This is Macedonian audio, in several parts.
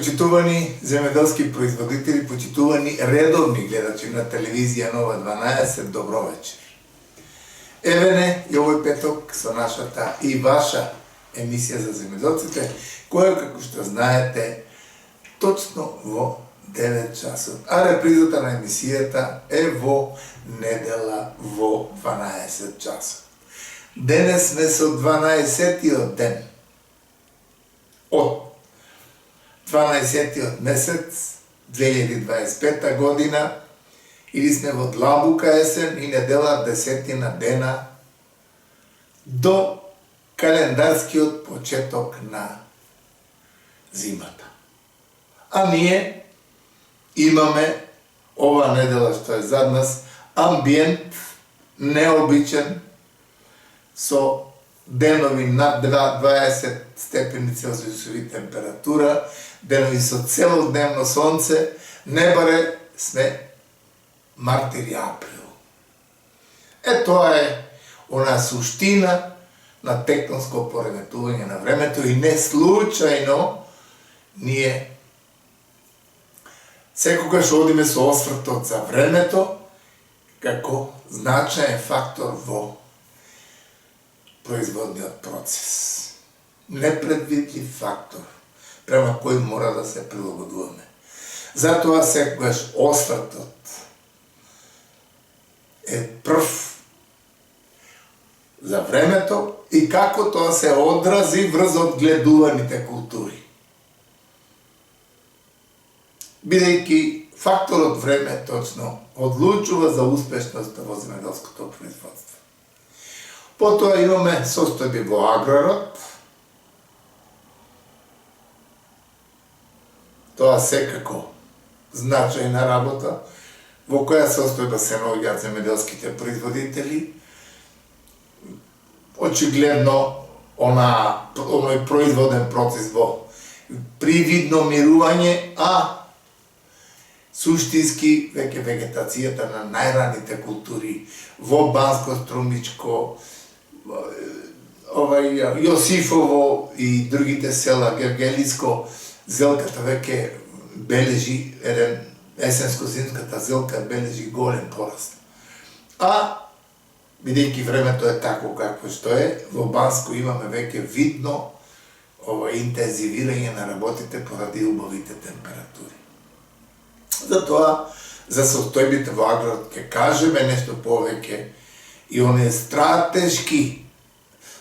Почитувани земеделски производители, почитувани редовни гледачи на телевизија Нова 12, добро вечер. Еве и овој петок со нашата и ваша емисија за земеделците, која, како што знаете, точно во 9 часот. А репризата на емисијата е во недела во 12 часот. Денес сме со 12-тиот ден од 12-тиот месец 2025 година, или сме во длабока есен и недела 10 дена до календарскиот почеток на зимата. А ние имаме ова недела што е зад нас амбиент необичен со денови над 20 степени Целзиусови температура, денови со целодневно сонце, не баре сме март или април. Тоа е она суштина на тектонско пореметување на времето и не случајно ние секогаш одиме со освртот за времето како значаен фактор во производниот процес. Непредвидлив фактор према кој мора да се прилагодуваме. Затоа секогаш освртот е прв за времето и како тоа се одрази врз одгледуваните култури. Бидејќи факторот време точно одлучува за успешноста во земеделското производство. Потоа имаме состојби во аграрот. Тоа секако значајна работа, во која состојба се наоѓаат земеделските производители. Очигледно, оној производен процес во привидно мирување, а суштински веќе вегетацијата на најраните култури во Банско, Струмичко, Јосифово и другите села, Гергелиско, зелката веќе бележи есенско-зимската зелка бележи голем пораст. А бидејќи времето е тако какво што е, во Банско имаме веќе видно интензивирање на работите поради убавите температури. Затоа, за состојбите во аграрот ќе кажеме нешто повеќе и оние стратешки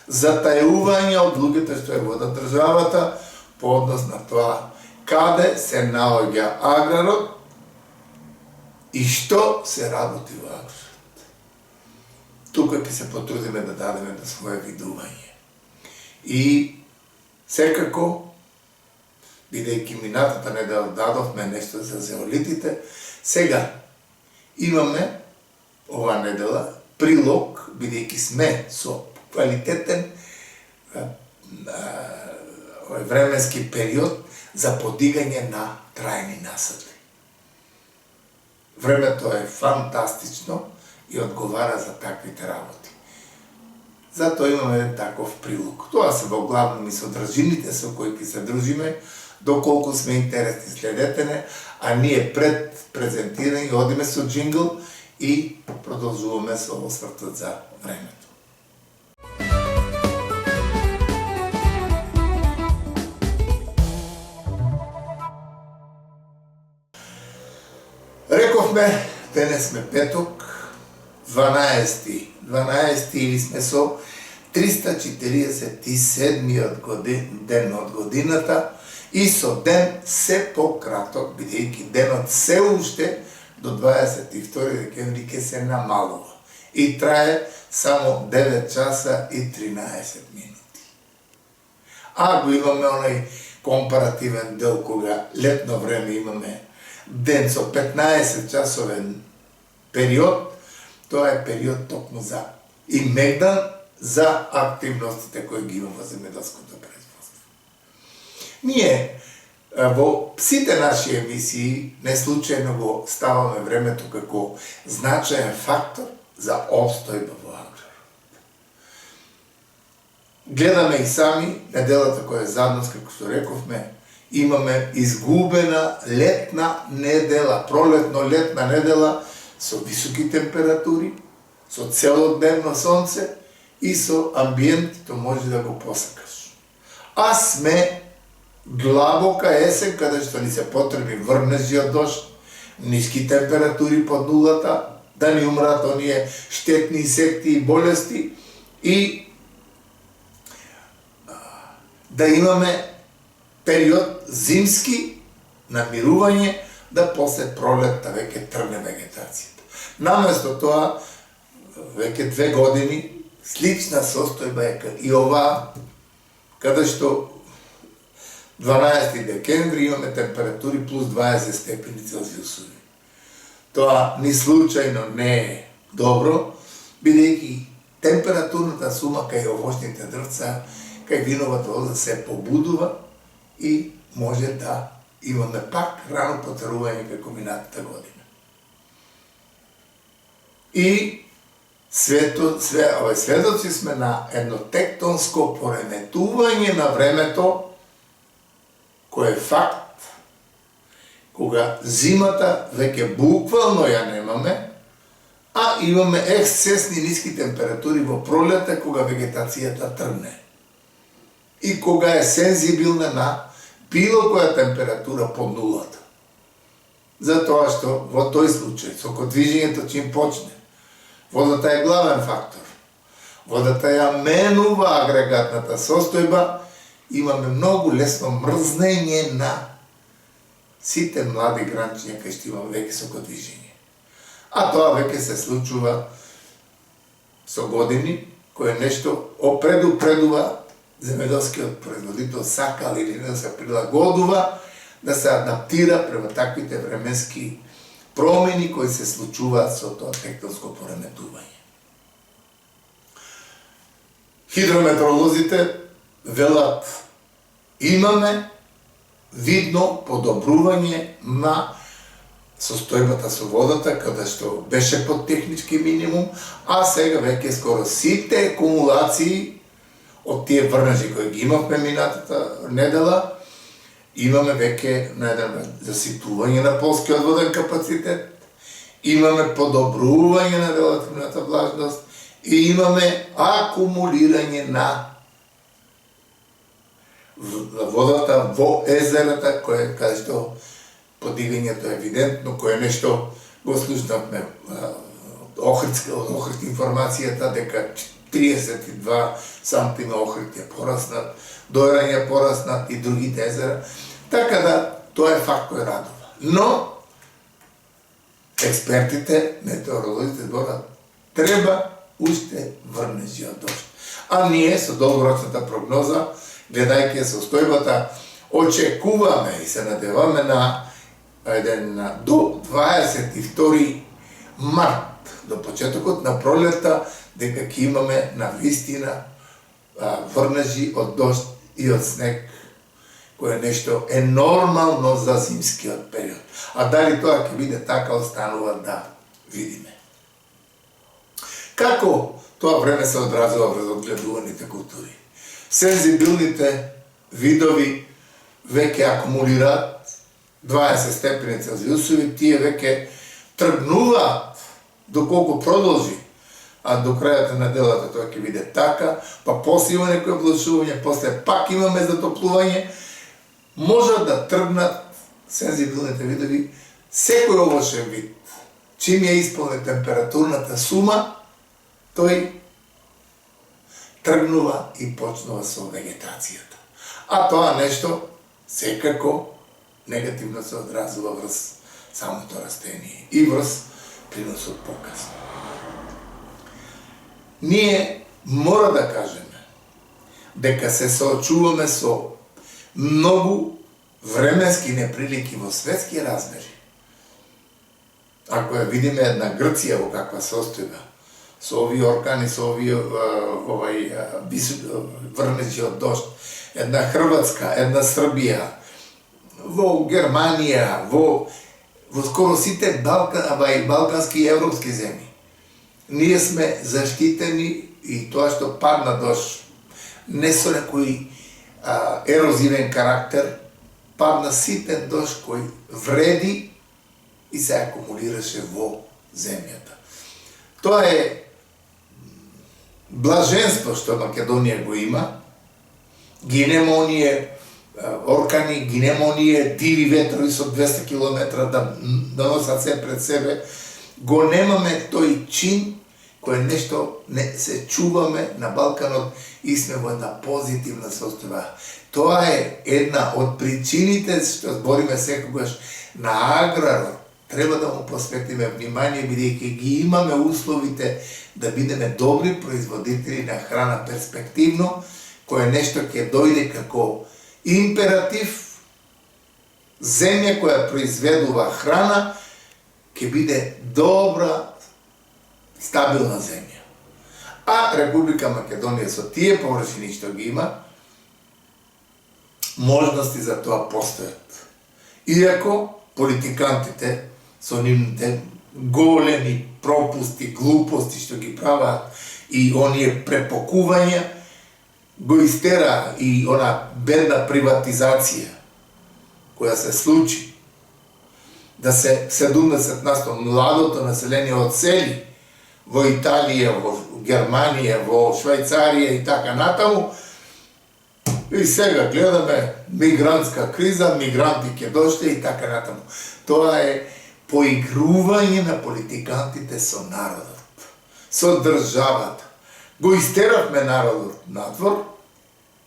затајувања од луѓето што е во државата по однос на тоа каде се наоѓа аграрот и што се работи во аграрот. Тука ќе се потрудиме да дадеме на своје видување. И секако, бидејќи минатата недела дадовме нешто за зеолитите, сега имаме ова недела прилог, бидејќи сме со квалитетен временски период за подигање на трајни насади. Времето е фантастично и одговара за таквите работи. Затоа имаме еден таков прилог. Тоа се во главно и содржините со кои ќе се дружиме, доколку сме интересни следете не, а ние пред презентирање одиме со джингл и продолжуваме со освртот за времето. Рековме, денес сме петок, 12 или сме со 347 ден од годината и со ден се пократок, бидејќи денот се уште до 22 декември ќе се намалува и трае само 9 часа и 13 минути. А го имаме онај компаративен дел кога летно време имаме ден со 15 часовен период, тоа е период токму за и мегдан за активностите кои ги има во земеделското производство. Ние во сите наши емисии не случајно го ставаме времето како значаен фактор за обстојба во аграрот. Гледаме и сами неделата која е зад нас, како што рековме, имаме изгубена летна недела, пролетно-летна недела со високи температури, со целодневно сонце и со амбиент, то може да го посакаш. А сме длабока есен, каде што ни се потреби врнежи од дожд, ниски температури под нулата, да ни умрат оние штетни инсекти и болести и да имаме период зимски намирување, да после пролетта веќе тргне вегетацијата. Наместо тоа, веќе 2 години, слична состојба е и ова, каде што 12 декември имаме температури плюс 20 степени Целзиусови. Тоа ни случајно не е добро, бидејќи температурната сума кај овошните дрвца, кај виновата лоза се побудува и може да имаме пак рано потерување како минатата година. И сведоци сме на едно тектонско пореметување на времето, кој е факт, кога зимата веќе буквално ја немаме, а имаме ексцесни ниски температури во пролета, кога вегетацијата тргне. И кога е сензибилна на било која температура под нулата. Затоа што во тој случај, со движењето чим почне, водата е главен фактор. Водата ја менува агрегатната состојба, имаме многу лесно мрзнење на сите млади гранчиња кај што имаме веќе сокодвижење. А тоа веќе се случува со години, кое нешто предупредува земјоделскиот производител сака или не да се прилагодува, да се адаптира према таквите временски промени кои се случуваат со тоа тектонско пореметување. Хидрометеоролозите велат имаме видно подобрување на состојбата со водата, каде што беше под технички минимум, а сега веќе скоро сите акумулации од тие врнежи кои ги имавме минатата недела, имаме веќе на еден заситување на полскиот воден капацитет, имаме подобрување на релативната влажност и имаме акумулирање на водата во езерата, кое каде што подигањето е евидентно, кое нешто го слушнавме од Охрид информацијата дека 32 сантима Охрид е пораснат, Дојрање е пораснат и другите езера, така да тоа е факт кој радува. Но експертите, метеоролозите зборат, треба уште врнежи од дожд. А ние со долгорочната прогноза, гледајќи состојбата, очекуваме и се надеваме на до 22 март, до почетокот на пролета, дека ќе имаме на вистина врнежи од дожд и од снег, кое нешто е нормално за зимскиот период. А дали тоа ќе биде така, останува да видиме. Како тоа време се одразува врз одгледуваните култури? Сензибилните видови веќе акумулираат 20 степени Целзиусови, тие веќе тргнуваат доколку продолжи, а до крајот на неделата тоа ќе биде така, па после има некој облачување, после пак имаме затоплување, можат да тргнат сензибилните видови секој овошен вид. Чим ја исполне температурната сума, тој тргнува и почнува со вегетацијата. А тоа нешто секако негативно се одразува врз самото растение и врз приносот покасно. Ние мора да кажеме дека се соочуваме со многу временски неприлики во светски размери. Ако ја видиме една Грција во каква состојба, со овие оркани, со овие врнежи од дожд, една Хрватска, една Србија, во Германија, во скоро сите балкански и европски земји. Ние сме заштитени и тоа што падна дожд не со некој ерозивен карактер, падна ситен дожд кој вреди и се акумулираше во земјата. Тоа е блаженство што Македонија го има. Ги нема оние оркани, ги нема оние диви ветрови со 200 км да носат се пред себе. Го немаме тој чин кој нешто не се чуваме на Балканот и сме во една позитивна состојба. Тоа е една од причините што збориме секогаш на аграрот. Треба да му посветиме внимание, бидејќи ги имаме условите да бидеме добри производители на храна перспективно, кое нешто ќе дојде како императив. Земја која произведува храна ќе биде добра, стабилна земја. А Република Македонија со тие површини што ги има, можности за тоа постојат. Иако политикантите со нивните големи пропусти, глупости што ги прават и оние препокувања го истера и она бедна приватизација која се случи, да се 70% младото население одсели во Италија, во Германија, во Швајцарија и така натаму. И сега гледаме мигрантска криза, мигранти ќе дошле и така натаму. Тоа е поигрување на политикантите со народот, со државата. Го истеравме народот надвор.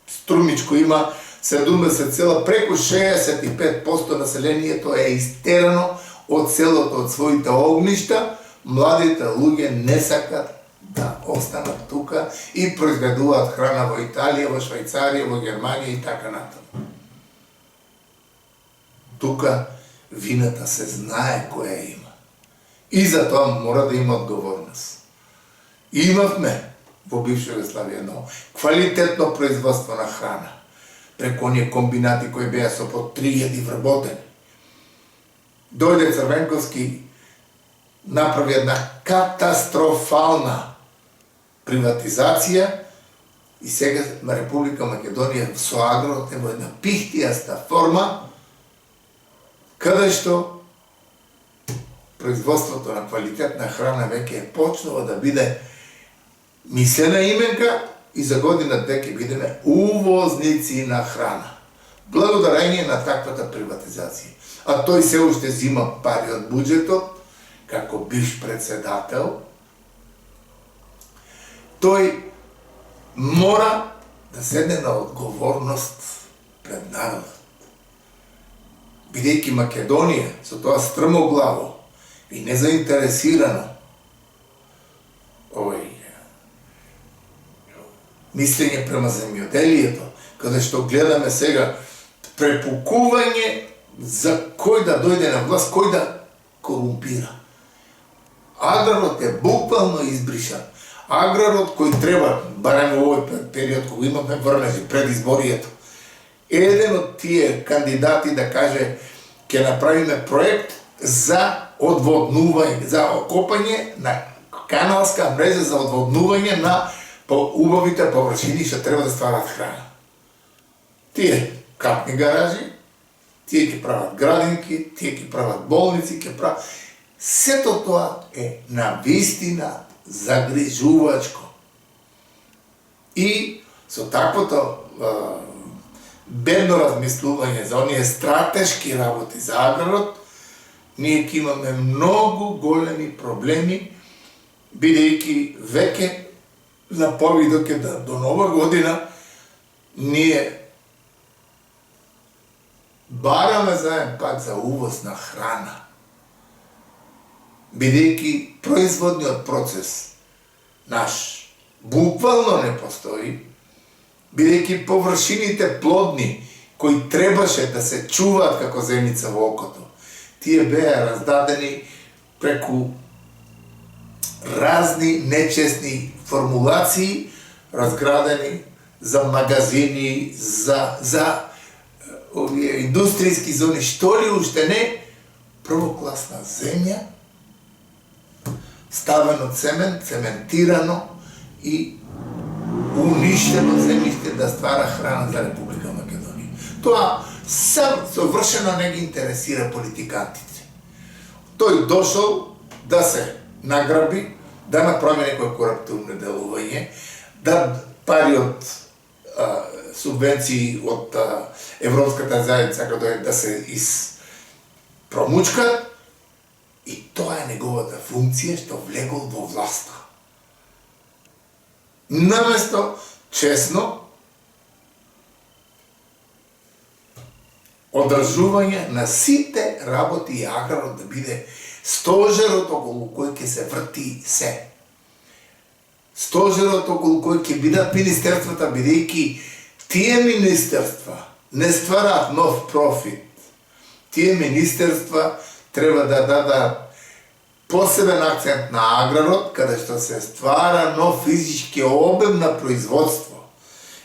Струмичко има 70, преку 65% населението е истерано од селото, од своите огништа. Младите луѓе не сакат да останат тука и произведуваат храна во Италија, во Швајцарија, во Германија и така натаму. Тука вината се знае која има. И за тоа мора да има одговорност. Имавме во бивша Југославија едно квалитетно производство на храна, преку оние комбинати кои беа со по 3000 вработени. Дојде Црвенковски, направи една катастрофална приватизација и сега на Република Македонија со агрот е во една пихтијаста форма, каде што производството на квалитетна храна веќе е почнува да биде мислена именка и за година две ќе бидеме увозници на храна. Благодарение на таквата приватизација. А тој се уште зима пари од буџетот, како бивш председател, тој мора да седне на одговорност пред народот. Бидејќи Македонија со тоа стрмоглаво и незаинтересирано мислење према земјоделието, каде што гледаме сега препукување за кој да дојде на власт, кој да корумпира. Аграрот е буквално избришан. Аграрот кој треба, барем во овој период кога имаме врнежи пред изборието, еден од тие кандидати да каже ќе направиме проект за одводнување, за окопање на каналска мрежа за одводнување на убавите површини што треба да стварат храна. Тие капни гаражи, тие ќе прават градинки, тие ќе прават болници, ќе прават... Сето тоа е навистина загрижувачко. И со таквото бедно размислување за оние стратешки работи за аграрот, ние ќе имаме многу големи проблеми, бидејќи веќе заповедок е да до нова година ние бараме заеден пат за увоз на храна, бидејќи производниот процес наш буквално не постои, бидејќи површините плодни кои требаше да се чуваат како зеница во окото, тие беа раздадени преку разни нечестни формулации, разградени за магазини, за овие индустријски зони, што ли уште не, првокласна земја, ставено цемент, цементирано и уништено земјиште да ствара храна за Република Македонија. Тоа совршено не ги интересира политикантите. Тој дошол да се награби, да направи некој коруптивно делување, да пари од субвенции од Европската заедница каде да се испромучка, и тоа е неговата функција што влегол во власта. Наместо честно одржување на сите работи и аграрот да биде стожерот околу кој ќе се врти се. Стожерот околу кој ќе бидат министерствата, бидејќи тие министерства не ствараат нов профит. Тие министерства треба да дадат посебен акцент на аграрот, каде што се ствара нов физички обем на производство.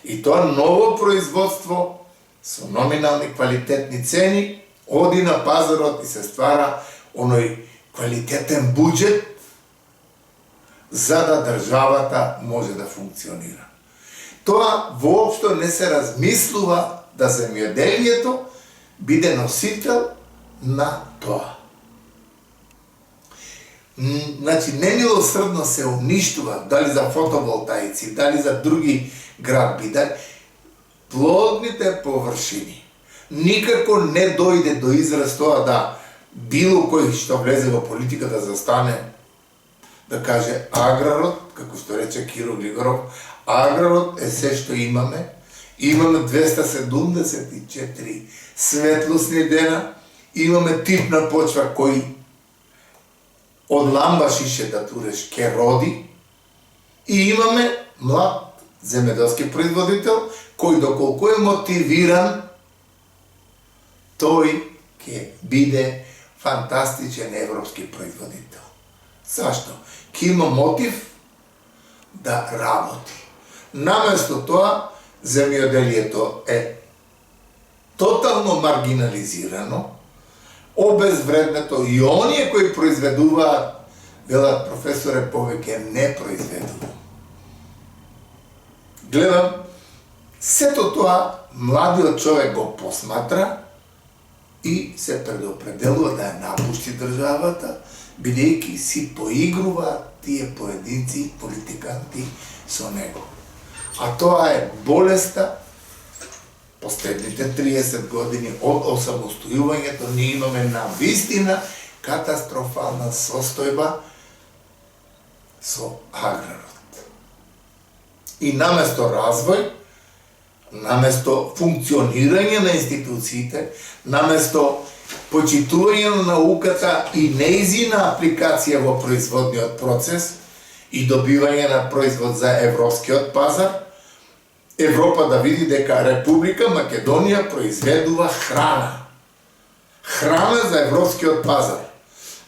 И тоа ново производство со номинални квалитетни цени оди на пазарот и се ствара оној квалитетен буџет за да државата може да функционира. Тоа воопшто не се размислува да земјоделието биде носител на тоа. Значи, немилосрдно се уништува, дали за фотоволтаици, дали за други градби, дали плодните површини. Никако не дојде до израз тоа да било кој што влезе во политика да застане, да каже аграрот, како што рече Киро Глигоров, аграрот е се што имаме. Имаме 274 светлосни дена, имаме типна почва кој од ламбашише да туреш ке роди, и имаме млад земјоделски производител кој доколку е мотивиран, тој ќе биде фантастичен европски производител. Зашто? Ќе има мотив да работи. Наместо тоа, земјоделието е тотално маргинализирано, обезвреднето, и оние кои произведуваат, велат професоре, повеќе не произведува. Гледам, сето тоа младиот човек го посматра и се предопределува да ја напушти државата, бидејќи си поигруваат тие поединци политиканти со него. А тоа е болеста. Последните 30 години од осамостојувањето ние имаме на вистина катастрофална состојба со аграрот. И наместо развој, наместо функционирање на институциите, наместо почитување на науката и нејзина апликација во производниот процес и добивање на производ за европскиот пазар, Европа да види дека Република Македонија произведува храна. Храна за европскиот пазар.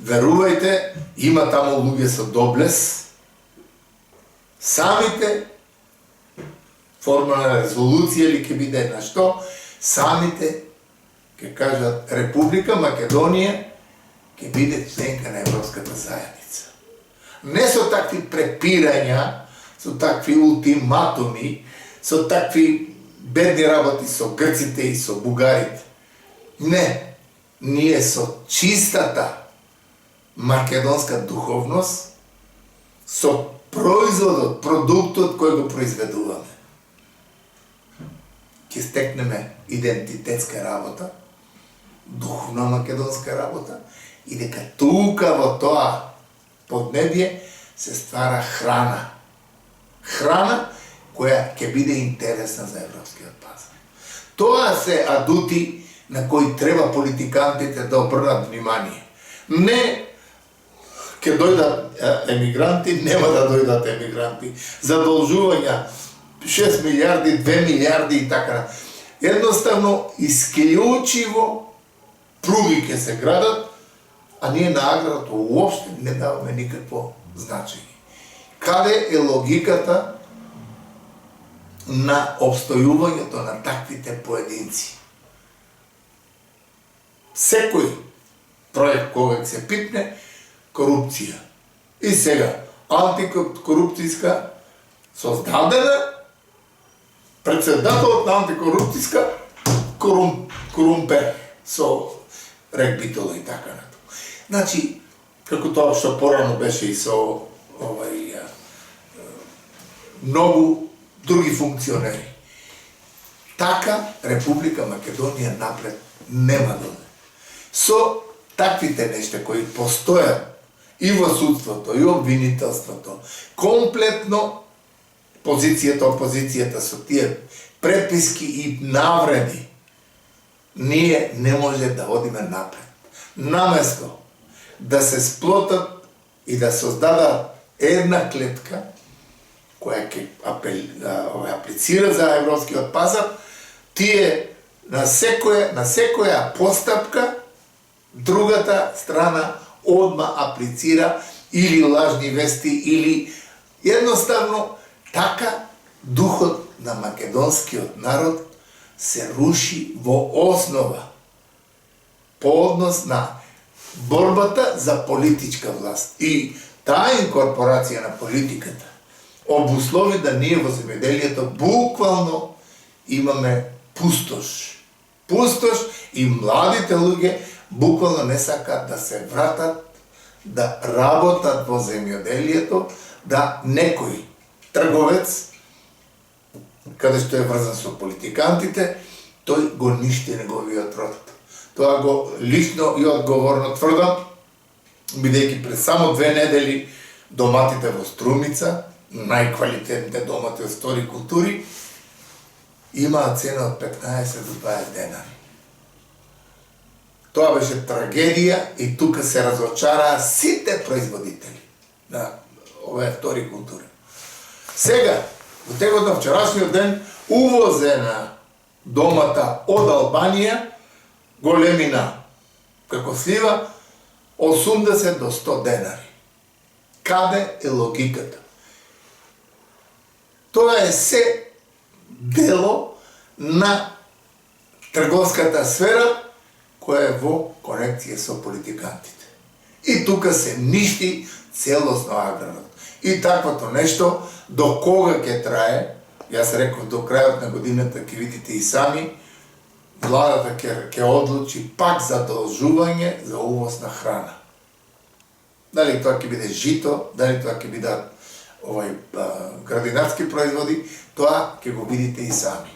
Верувајте, има таму луѓе со доблес. Самите формална резолуција или ќе биде на што, самите ќе кажат Република Македонија ќе биде членка на Европската заедница. Не со такви препирања, со такви ултиматуми, со такви бедни работи со грците и со бугарите. Не, ние со чистата македонска духовност, со производот, продуктот кој го произведуваме, ќе стекнеме идентитетска работа, духовна македонска работа, и дека тука во тоа поднебје се ствара храна. Храна која ќе биде интересна за европскиот пазар. Тоа се адути на кои треба политикантите да обрнат внимание. Не ќе дојдат емигранти, нема да дојдат емигранти. Задолжувања 6 милиарди, 2 милиарди и така. Едноставно, исклучиво пруги ќе се градат, а ние на аграрот уопште не даваме никакво значење. Каде е логиката на обстојувањето на таквите поединци? Секој проект кој се пипне, корупција. И сега, антикорупцијска создадена, председателот на антикорупцијска корумпер со регбитоло и така нато. Значи, како тоа што порано беше и со многу други функционери. Така Република Македонија напред нема да оде. Со таквите нешта кои постојат и во судството, и обвинителството, комплетно позицијата, опозицијата со тие преписки и навреди, ние не може да одиме напред. Наместо да се сплотат и да создадат една клетка која ќе аплицира за европскиот пазар, тие на секоја постапка другата страна одма аплицира или лажни вести, или едноставно така духот на македонскиот народ се руши во основа по однос на борбата за политичка власт. И таа инкорпорација на политиката обуслови да ние во земјоделието буквално имаме пустош. Пустош и младите луѓе буквално не сакаат да се вратат, да работат во земјоделието, да некој трговец, каде што е врзан со политикантите, тој го ништи неговиот род. Тоа го лично и одговорно тврдам, бидејќи пред само 2 недели доматите во Струмица, најквалитетните домати од стори култури, имаат цена од 15 до 20 денари. Тоа беше трагедија и тука се разочараа сите производители на овие втори култури. Сега, во текот на вчерашниот ден, увозе на домата од Албанија големина како слива 80 до 100 денари. Каде е логиката? Тоа е се дело на трговската сфера која е во конекција со политикантите. И тука се ништи целосно аграрот. И таквото нешто до кога ќе трае, јас реков до крајот на годината ќе видите и сами, владата ќе одлучи пак задолжување за увоз на храна. Дали тоа ќе биде жито, дали тоа ќе бидат градинарски производи, тоа ќе го видите и сами.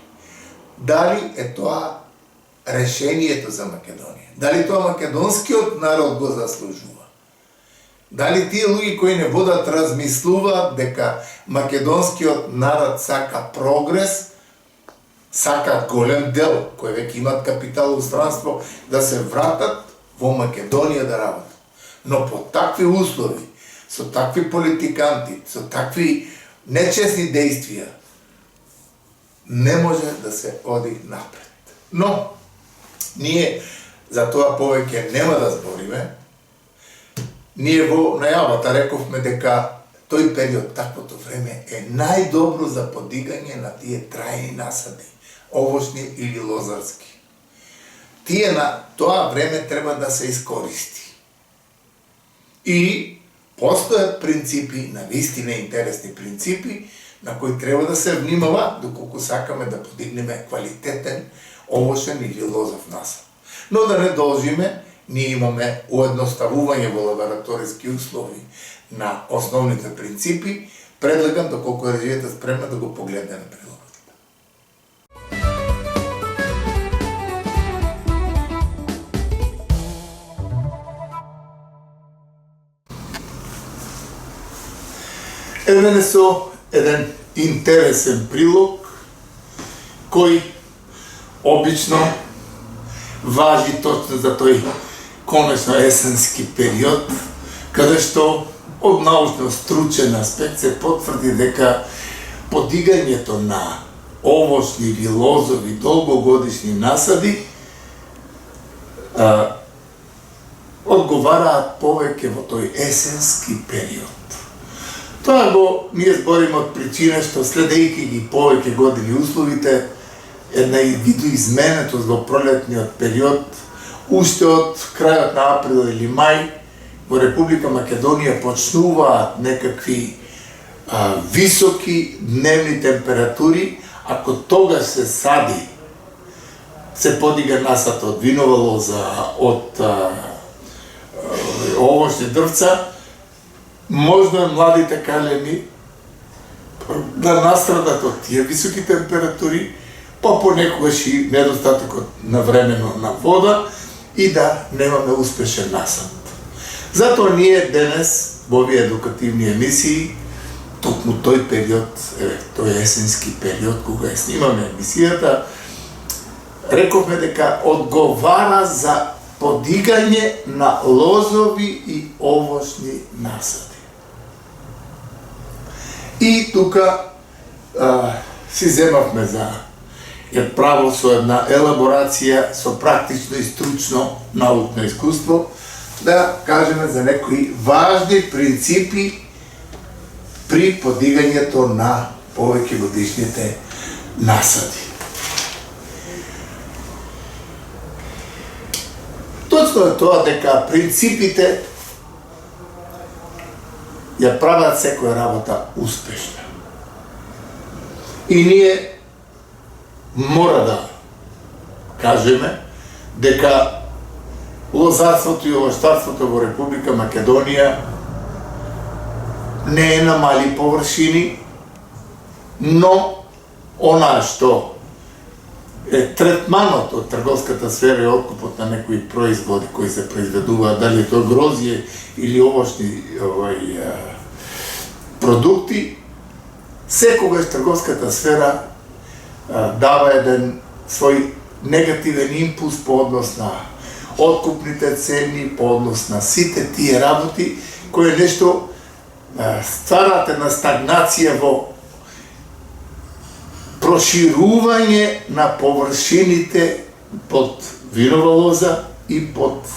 Дали е тоа решението за Македонија? Дали тоа македонскиот народ го заслужува? Дали тие луѓе кои не водат размислуваат дека македонскиот народ сака прогрес, сакаат голем дел кои веќе имат капитал во странство да се вратат во Македонија да работат? Но по такви услови, со такви политиканти, со такви нечестни действија, не може да се оди напред. Но, ние за тоа повеќе нема да збориме. Ние во најавата рековме дека тој период, таквото време, е најдобро за подигање на тие трајни насади, овошни или лозарски. Тие на тоа време треба да се искористи. И постојат принципи, навистина интересни принципи, на кои треба да се внимава доколку сакаме да подигнеме квалитетен овошен или лозов насад. Но да не должиме, ние имаме уедноставување во лабораториски услови на основните принципи. Предлагам доколку режијата спремна да го погледне на прилогот. Еден е со еден интересен прилог кој обично важи точно за тој конечно есенски период, каде што од научно-стручен аспект се потврди дека подигањето на овошни или лозови долгогодишни насади одговараат повеќе во тој есенски период. Тоа го ние збориме од причина што следејќи ги повеќе години условите, една видоизменетост во пролетниот период, уште од крајот на април или мај, во Република Македонија почнуваат некакви високи дневни температури. Ако тогаш се сади се подига насата од винова лоза, од овошни дрвца, можно е младите калеми да настрадат од тие високи температури, па понекогаш и недостатокот на времено на вода и да немаме успешен насад. Затоа ние денес во овие едукативни емисии, токму тој период, тој есенски период кога ја снимаме емисијата, рековме дека одговара за подигање на лозови и овошни насади. И тука си земавме за право со една елаборација со практично и стручно научно искуство да кажеме за некои важни принципи при подигањето на повеќе годишните насади. Точно е тоа дека принципите ја прават секоја работа успешна. И ние мора да кажеме дека лозарството и овощарството во Република Македонија не е на мали површини, но онаа што е третманот од трговската сфера и откупот на некои производи кои се произведуваат, дали тоа грозје или овошни продукти, секогаш трговската сфера дава еден свој негативен импулс по однос на откупните цени, по однос на сите тие работи, кои нешто стварат една стагнација во проширување на површините под винова лоза и под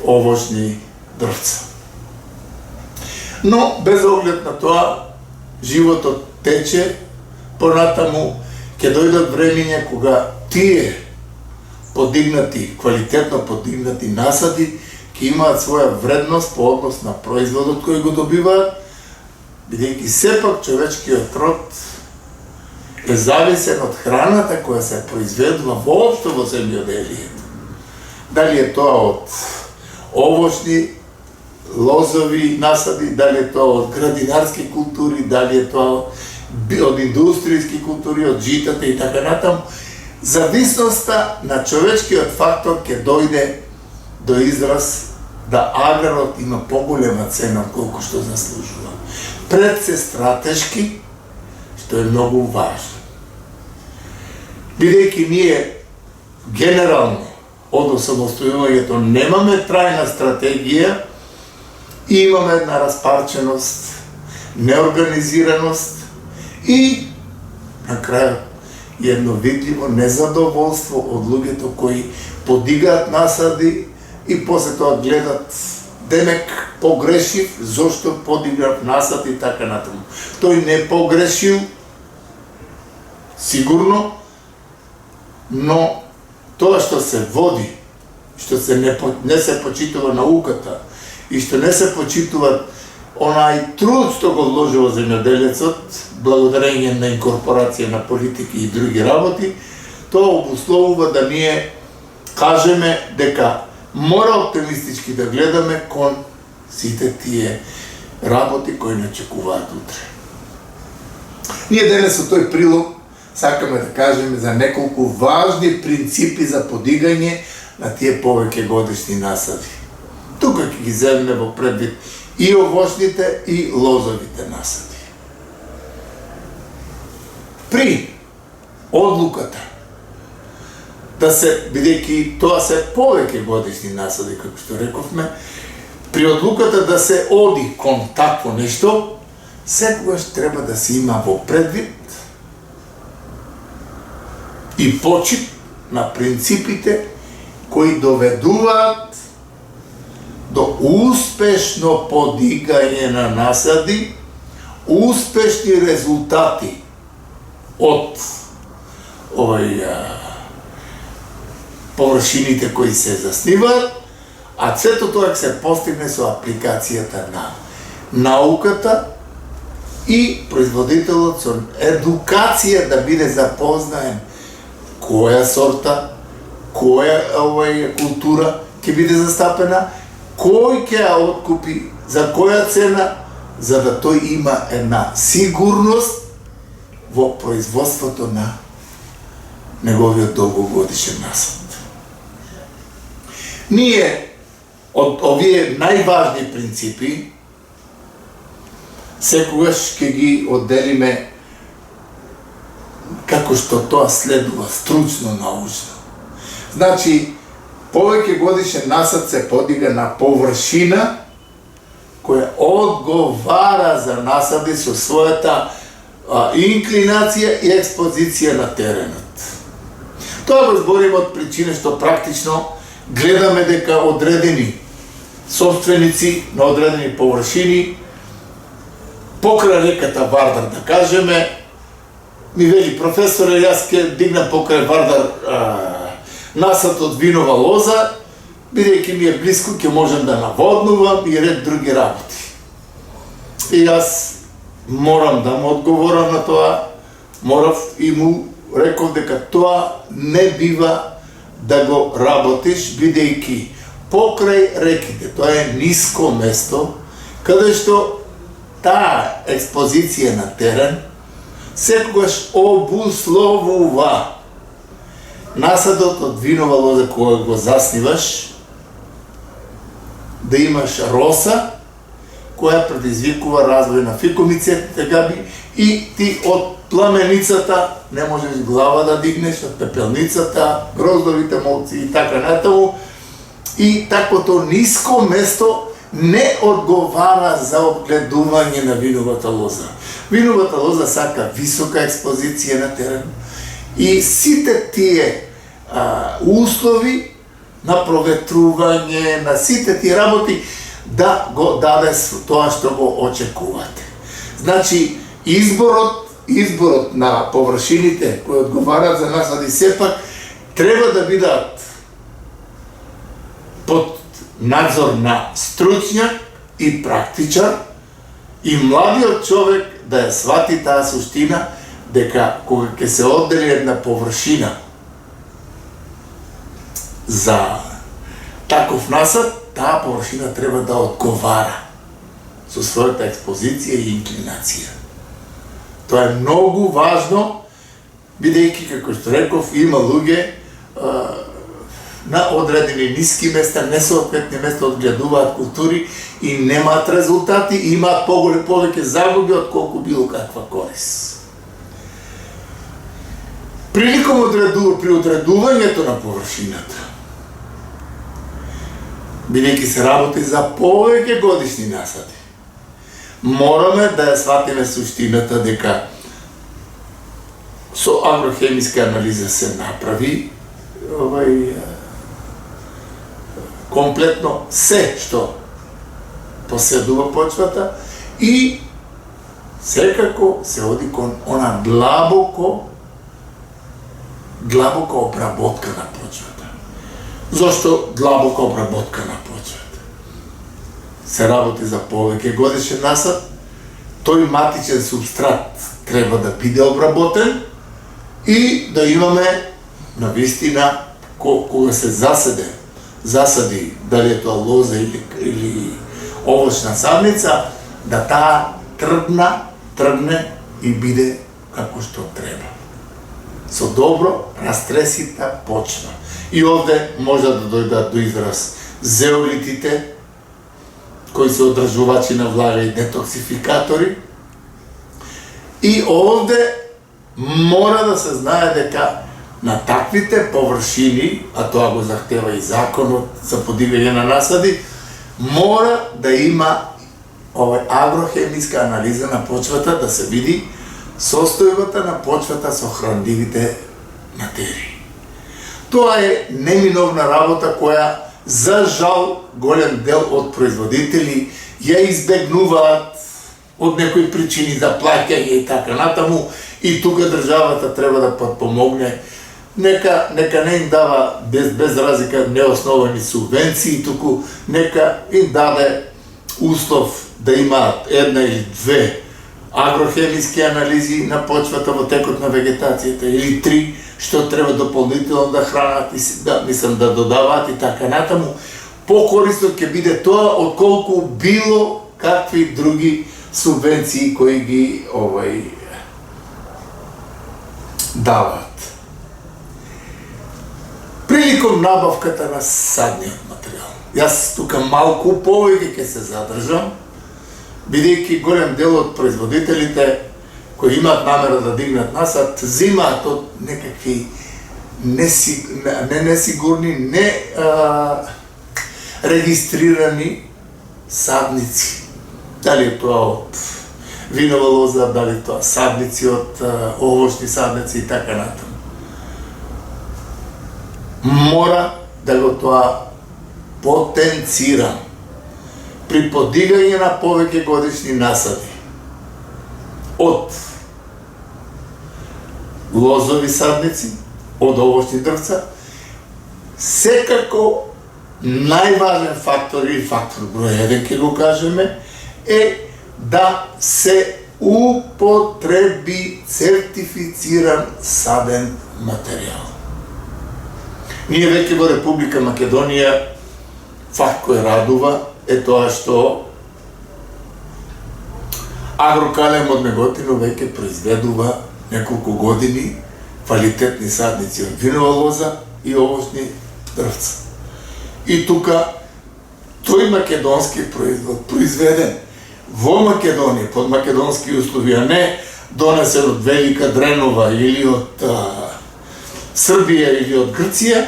овошни дрвца. Но без оглед на тоа, животот тече, понатаму ќе дојдат времиња кога тие подигнати, квалитетно подигнати насади ќе имаат своја вредност по однос на производот кој го добиваат, бидејќи сепак човечкиот род е зависен од храната која се произведува воопшто во земјоделието. Дали е тоа од овошни, лозови насади, дали е тоа од градинарски култури, дали е тоа од индустријски култури, од житата и така натаму, зависноста на човечкиот фактор ќе дојде до израз да аграрот има поголема цена колку што заслужува. Пред се стратешки, што е многу важно. Бидејќи ние генерално од осамостојувањето немаме трајна стратегија и имаме една распарченост, неорганизираност и на крајот едно видливо незадоволство од луѓето кои подигаат насади и после тоа гледат демек погрешив, зошто подигнав насад и така натаму. Тој не погрешил, сигурно, но тоа што се води, што се не се почитува науката и што не се почитува онај труд што го вложува земјоделецот, благодарение на инкорпорација на политики и други работи, тоа обусловува да ние кажеме дека мора оптимистички да гледаме кон сите тие работи кои не очекуваат утре. Ние денес со тој прилог сакаме да кажеме за неколку важни принципи за подигање на тие повеќе годишни насади. Тука ќе ги земеме во предвид и овошните и лозовите насади. При одлуката да се, бидејќи тоа се повеќе годишни насади, како што рековме, при одлуката да се оди кон такво нешто, секогаш треба да се има во предвид и почит на принципите кои доведуваат до успешно подигање на насади, успешни резултати од површините кои се засниваат, а сето тоа се постигне со апликацијата на науката и производителот со едукација да биде запознаен која сорта, која култура ќе биде застапена, кој ќе ја откупи, за која цена, за да тој има една сигурност во производството на неговиот долгогодишен насад. Ние од овие најважни принципи секогаш ќе ги одделиме како што тоа следува стручно научно. Значи, повеќе годишен насад се подига на површина која одговара за насади со својата инклинација и експозиција на теренот. Тоа го зборим од причина што практично гледаме дека одредени собственици на одредени површини покрај реката Вардар, да кажеме, ми вели професоре, јас ќе дигнам покрај Вардар насад од винова лоза, бидејќи ми е близко, ќе можам да наводнувам и ред други работи. И јас морам да му одговорам на тоа, морав и му реков дека тоа не бива да го работиш, бидејќи покрај реките, тоа е ниско место, каде што таа експозиција на терен секогаш обусловува насадот од винова лоза кога го засниваш, да имаш роса која предизвикува развој на фикумицетите габи и ти од пламеницата не можеш глава да дигнеш, од пепелницата, гроздовите молци и така натаму. И таквото ниско место не одговара за одгледување на виновата лоза. Виновата лоза сака висока експозиција на терен и сите тие услови на проветрување, на сите тие работи да го даде тоа што го очекувате. Значи, изборот на површините кои одговараат за насади сепак треба да бидат под надзор на стручњак и практичар и младиот човек да ја свати таа суштина дека кога ќе се оддели една површина за таков насад, таа површина треба да одговара со својата експозиција и инклинација. Тоа е многу важно, бидејќи, како што реков, има луѓе на одредени ниски места, несоодветни места одгледуваат култури и немаат резултати и имаат повеќе загуби од колку било каква корис. При одредувањето на површината, бидејќи се работи за повеќе годишни насади, мораме да ја сватиме суштината дека со агрохемиска анализа се направи комплетно се што поседува почвата и секако се оди кон она длабока обработка на почвата. Зошто длабока обработка на почвата? Се работи за повеќе годишен насад, тој матичен субстрат треба да биде обработен и да имаме навистина кога се засади, дали е тоа лоза или овочна садница, да таа тргне и биде како што треба. Со добро растресита почва. И овде може да дојдат до израз зеолитите, кои се одржувачи на влага и детоксификатори. И овде мора да се знае дека на таквите површини, а тоа го захтева и законот за подигање на насади, мора да има агрохемиска анализа на почвата, да се види состојбата на почвата со хранливите материи. Тоа е неминовна работа која, за жал, голем дел од производители ја избегнуваат од некои причини за плаќање и така натаму, и тука државата треба да подпомогне. Нека не им дава без разлика неосновани субвенции, туку нека им даде услов да имаат една или две агрохемиски анализи на почвата во текот на вегетацијата, или 3 што треба дополнително да хранат и да додаваат и така натаму. Покорисно ќе биде тоа отколку било какви други субвенции кои ги даваат. Приликом набавката на садниот материјал. Јас тука малку повеќе ќе се задржам, бидејќи голем дел од производителите кои имаат намера да дигнат насад, зимаат од некакви несигурни, регистрирани садници. Дали е тоа од винова лоза, дали тоа садници од овошни садници и така натаму. Мора да го тоа потенцирам при подигање на повеќе годишни насади од лозови садници, од овошни дрвца, секако најважен фактор или фактор број 1 ќе го кажеме е да се употреби сертифициран саден материјал. Ние веќе во Република Македонија факт кој радува е тоа што Агрокалем од Неготино веќе произведува неколку години квалитетни садници од винова лоза и овошни дрвца. И тука тој македонски производ, произведен во Македонија, под македонски услови, а не донесен од Велика Дренова или од Србија или од Грција,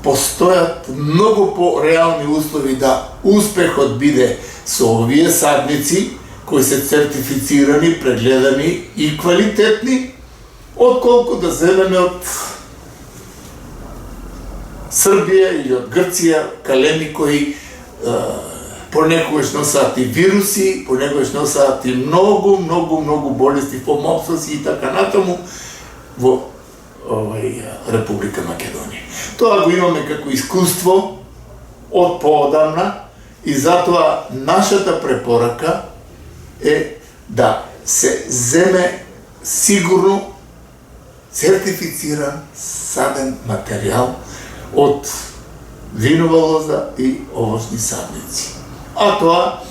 постојат многу по-реални услови да успехот биде со овие садници кои се сертифицирани, прегледани и квалитетни, отколку да земеме од Србија или од Грција калеми кои понекогаш носаат и вируси, понекогаш носаат и многу болести, фомопсоси и така натаму во Република Македонија. Тоа го имаме како искуство од поодамна и затоа нашата препорака е да се земе сигурно сертифициран саден материјал од винова лоза и овошни садници. А тоа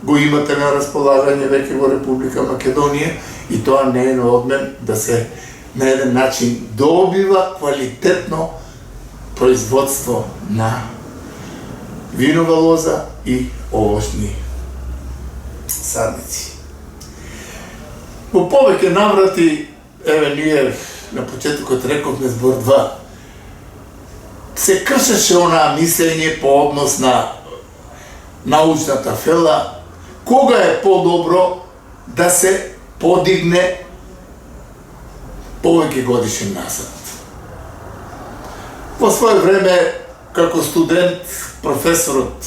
го имате на располагање веќе во Република Македонија и тоа не е на одмен да се на еден начин добива квалитетно производство на винова лоза и овошни садници. Во повеќе наврати, еве ние на почетокот рековме збор 2, се кршеше онаа мислење по однос на научната фела, кога е подобро да се подигне повеќе годишен насад. Во своје време, како студент, професорот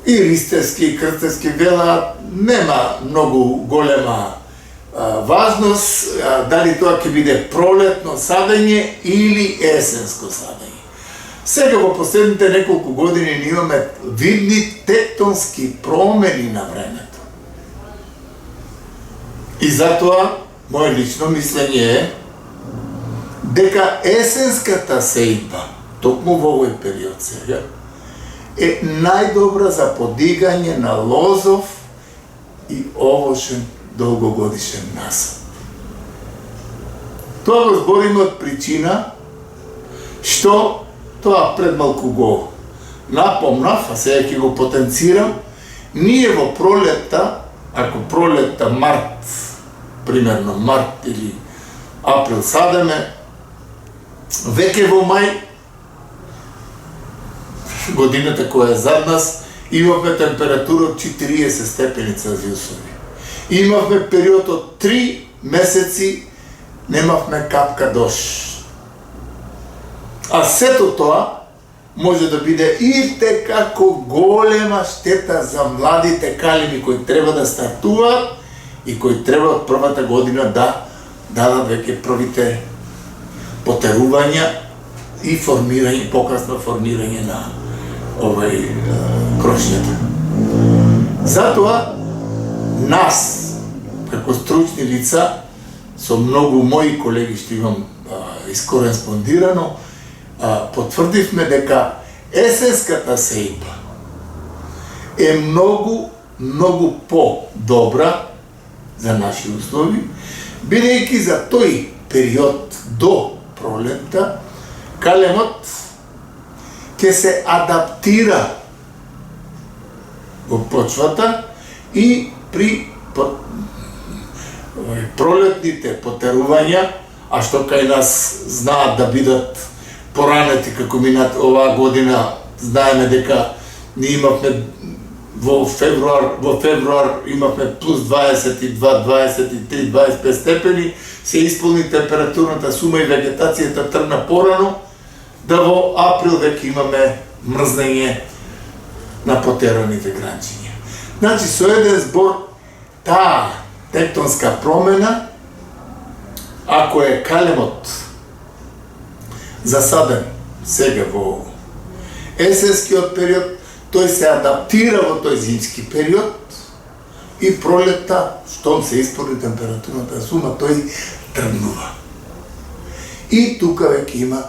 и Ристевски и Крстевски вела нема многу голема важност дали тоа ќе биде пролетно садење или есенско садење. Сега во последните неколку години ние имаме видни тектонски промени на времето. И затоа моје лично мислење е дека есенската сејба, токму во овој период сега, е најдобра за подигање на лозов и овошен долгогодишен насад. Тоа го збориме од причина што тоа пред малку го напомнав, а сега ќе го потенцирам, ние во пролетта, ако пролетта март, примерно март или април садеме, веќе во мај, годината која е зад нас, имавме температура од 40 степени Целзиусови. Имавме период од 3 месеци, немавме капка дожд. А сето тоа може да биде и како голема штета за младите калеми кои треба да стартуваат и кои треба од првата година да дадат веќе првите потерувања и формирање, покасно формирање на крошњата. Затоа нас, како стручни лица, со многу мои колеги што имам искореспондирано, потврдивме дека есенската сејба е многу по-добра за наши услови, бидејќи за тој период до пролетта, калемот ќе се адаптира во почвата и при пролетните потерувања, а што кај нас знаат да бидат поранети како минат оваа година, знаеме дека ние имавме во февруар имавме плюс 22, 23, 25 степени, се исполни температурната сума и вегетацијата тргна порано, да во април веќе имаме мрзнење на потераните гранчиња. Значи, со еден збор, таа тектонска промена, ако е калемот засаден сега во есенскиот период, тој се адаптира во тој зимски период и пролетта, штом се исполни температурната сума, тој тргнува. И тука веќе има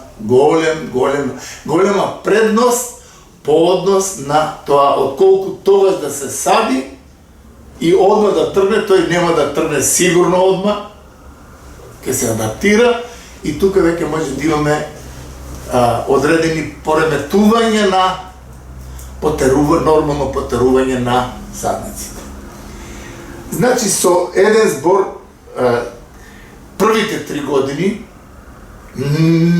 голема предност по однос на тоа, отколку тогаш да се сади и одма да тргне, тој нема да тргне сигурно одма, ќе се адаптира и тука веќе може да имаме одредени пореметување на нормално потерување на садниците. Значи, со еден збор, првите 3 години,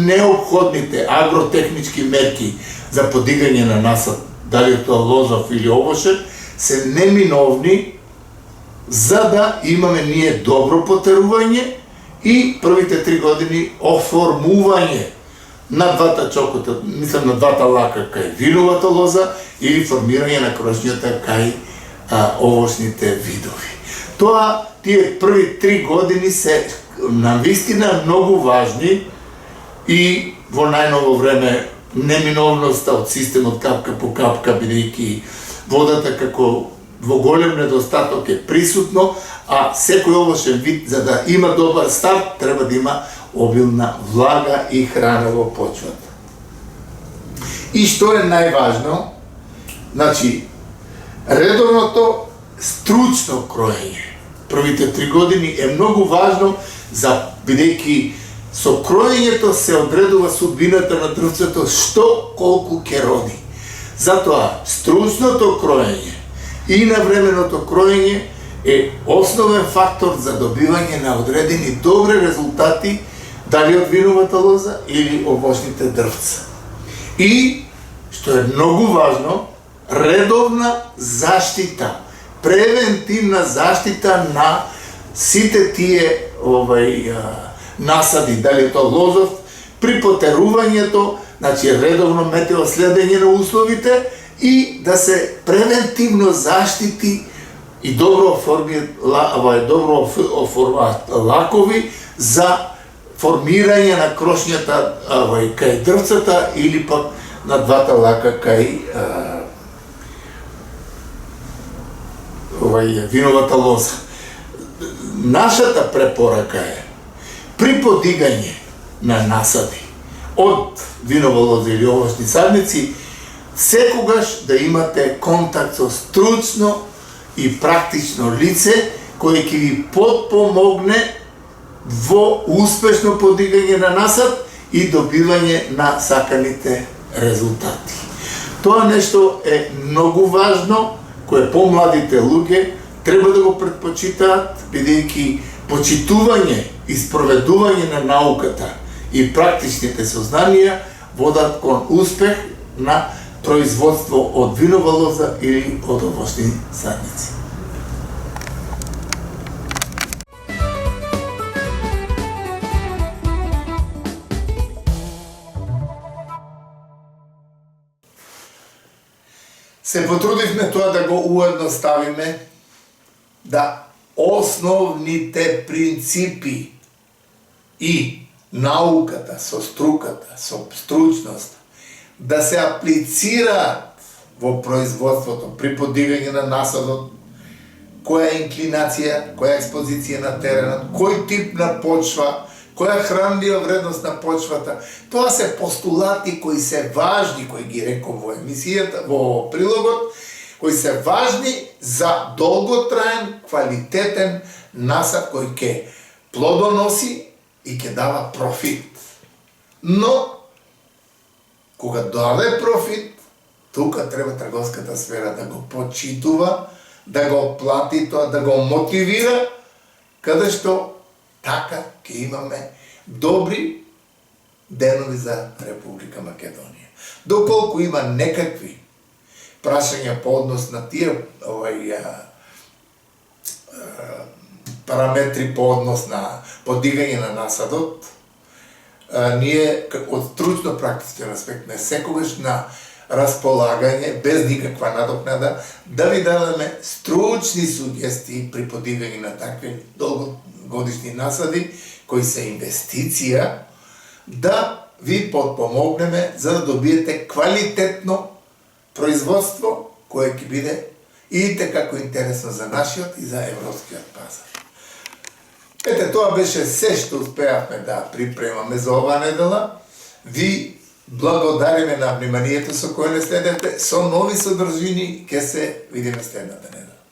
неопходните агротехнички мерки за подигање на насад, дали тоа лозов или овошен, се неминовни за да имаме ние добро потерување и првите 3 години оформување на двата чокота, мислам на двата лака кај виновата лоза или формирање на крошњата кај овошните видови. Тоа, тие први 3 години се навистина многу важни и во најново време неминовноста од системот капка по капка, бидејќи водата како во голем недостаток е присутно, а секој овошен вид за да има добар старт треба да има обилна влага и храна во почвата. И што е најважно, значи, редовното стручно кроење првите 3 години е многу важно, бидејќи со кроењето се одредува судбината на дрвцето што колку ќе роди. Затоа, стручното кроење и навременото кроење е основен фактор за добивање на одредени добри резултати, дали од виновата лоза или овошните дрвца. И, што е многу важно, редовна заштита, превентивна заштита на сите тие насади, дали тоа лозов, при потерувањето, значи редовно метеоследење на условите и да се превентивно заштити и добро оформат лакови за формирање на крошњата кај дрвцата или пак на двата лака кај виновата лоза. Нашата препорака е при подигање на насади од винова лоза или овошни садници, секогаш да имате контакт со стручно и практично лице кој ќе ви потпомогне во успешно подигање на насад и добивање на саканите резултати. Тоа нешто е многу важно, кое помладите луѓе треба да го предпочитаат, бидејќи почитување и спроведување на науката и практичните сознанија водат кон успех на производство од винова лоза или од овошни садници. Се потрудивме тоа да го уедноставиме, да основните принципи и науката со струката, со стручност, да се аплицираат во производството при подигање на насадот која инклинација, која експозиција на теренот, кој тип на почва, која хранлива вредност на почвата. Тоа се постулати кои се важни, кои ги реков во емисијата, во прилогот, кои се важни за долготраен, квалитетен насад кој ќе плодоноси и ќе дава профит. Но, кога даде профит, тука треба трговската сфера да го почитува, да го плати тоа, да го мотивира, каде што така ќе имаме добри денови за Република Македонија. Доколку има некакви прашања по однос на тие параметри по однос на подигање на насадот, ние од стручно-практичен аспект не секогаш на располагање, без никаква надокнада, да ви дадеме стручни сугестии при подигање на такви долгогодишни насади, кои се инвестиција, да ви подпомогнеме за да добиете квалитетно производство, кое ќе биде и како интересно за нашиот и за европскиот пазар. Ете, тоа беше се што успеавме да припремаме за оваа недела. Ви благодариме на вниманието со кое не следете. Со нови содржини ќе се видиме следната недела.